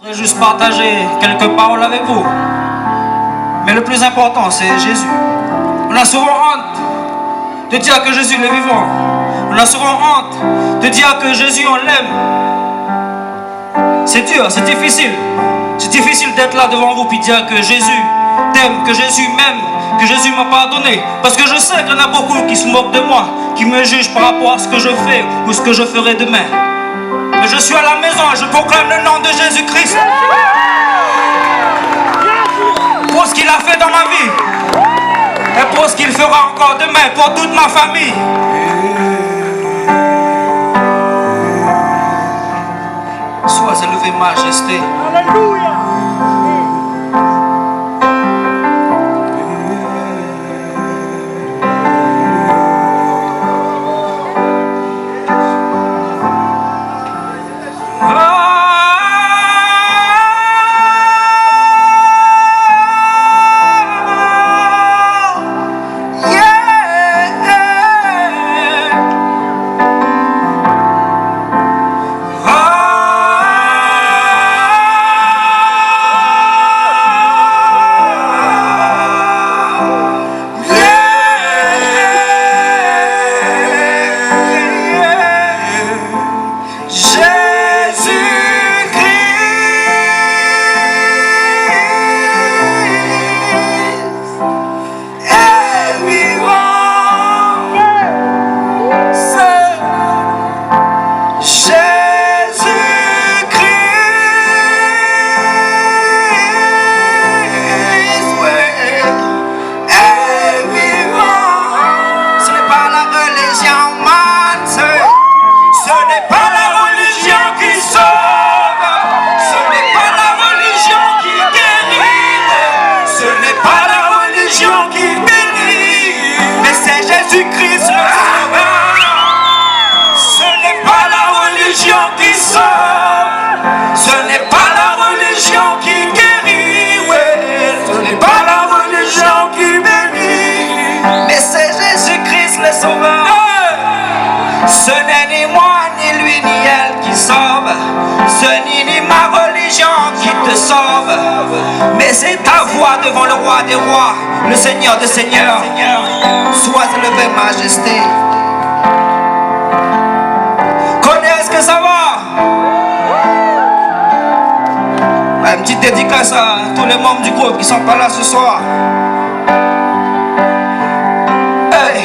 Je voudrais juste partager quelques paroles avec vous. Mais le plus important, c'est Jésus. On a souvent honte de dire que Jésus est vivant. On a souvent honte de dire que Jésus, on l'aime. C'est dur, c'est difficile. C'est difficile d'être là devant vous et dire que Jésus t'aime, que Jésus m'aime, que Jésus m'a pardonné. Parce que je sais qu'il y en a beaucoup qui se moquent de moi, qui me jugent par rapport à ce que je fais ou ce que je ferai demain. Mais je suis à la maison et je proclame le nom de Jésus-Christ. Pour ce qu'il a fait dans ma vie. Et pour ce qu'il fera encore demain, pour toute ma famille. Sois élevé, majesté. Alléluia. Ce n'est ni moi, ni lui, ni elle qui sauve. Ce n'est ni ma religion qui te sauve. Mais c'est ta voix devant le roi des rois, le Seigneur des seigneurs. Sois élevé, majesté. Connais, est-ce que ça va? Une petite dédicace à tous les membres du groupe qui sont pas là ce soir. Hey.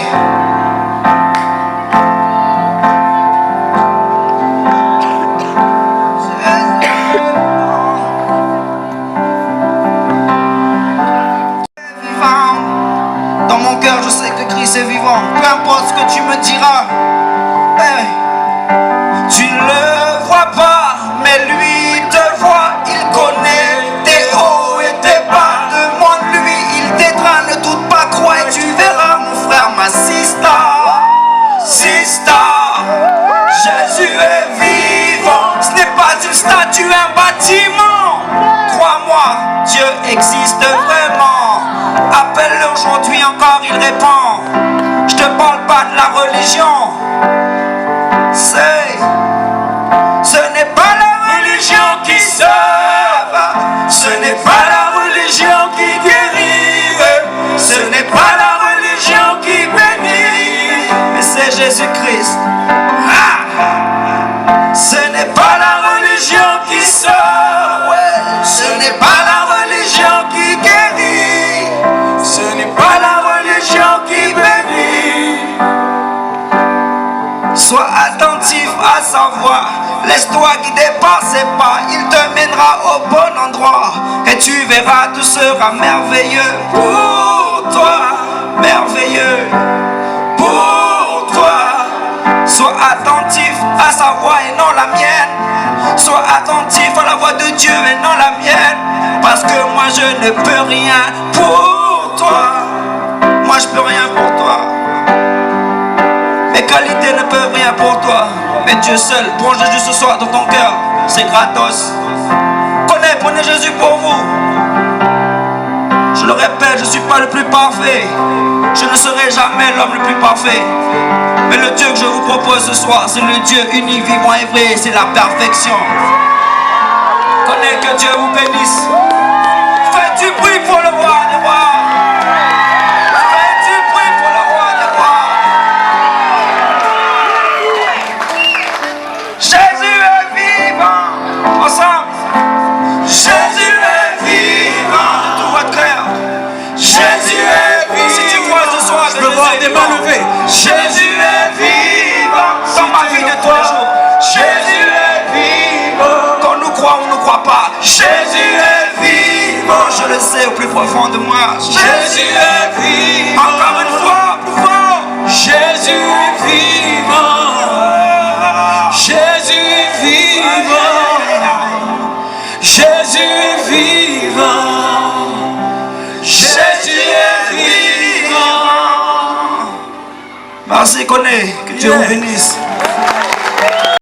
Dans mon cœur, je sais que Christ est vivant. Peu importe ce que tu me diras, hey. Tu ne le vois pas, mais lui te voit. Il connaît tes hauts et tes bas. Demande-lui, il t'aidera. Ne doute pas, crois et tu verras, mon frère, ma sister. Jésus est vivant. Ce n'est pas une statue, un bâtiment. Crois-moi, Dieu existe vraiment. Appelle-le aujourd'hui encore, il répond. Je te parle pas de la religion. Ce n'est pas la religion qui sauve. Ce n'est pas la religion qui guérit. Ce n'est pas la religion qui bénit. Mais c'est Jésus-Christ. Ce n'est pas la religion qui sauve. Ce n'est pas la religion qui guérit. Ce n'est pas la religion qui bénit. Sois attentif à sa voix. Laisse-toi guider par ses pas. Il te mènera au bon endroit. Et tu verras, tout sera merveilleux pour toi. Merveilleux pour toi. Sois attentif à sa voix et non la mienne. Sois attentif à la voix de Dieu et non la mienne. Parce que moi je ne peux rien pour toi. Moi je peux rien pour toi. Mes qualités ne peuvent rien pour toi. Mais Dieu seul, prends Jésus ce soir dans ton cœur. C'est gratos. Prenez Jésus pour vous. Je le répète, je ne suis pas le plus parfait. Je ne serai jamais l'homme le plus parfait. Mais le Dieu que je vous propose ce soir, c'est le Dieu uni, vivant et vrai. C'est la perfection. connais, que Dieu vous bénisse. Faites du bruit pour le roi des rois. Faites du bruit pour le roi des rois. Jésus est vivant. Ensemble. Jésus est vivant. De tout votre cœur. Jésus est vivant. Si tu crois ce soir, Je peux voir des mains levées. Jésus est vivant. Dans ma vie de tous les jours. Jésus est vivant. Qu'on nous croit ou on ne nous croit pas. Jésus est vivant. Je le sais au plus profond de moi. Jésus est vivant. Encore une fois, plus fort. Jésus est vivant. Jésus est vivant. Jésus est vivant. Jésus est vivant. Merci, connais. Que Dieu vous bénisse.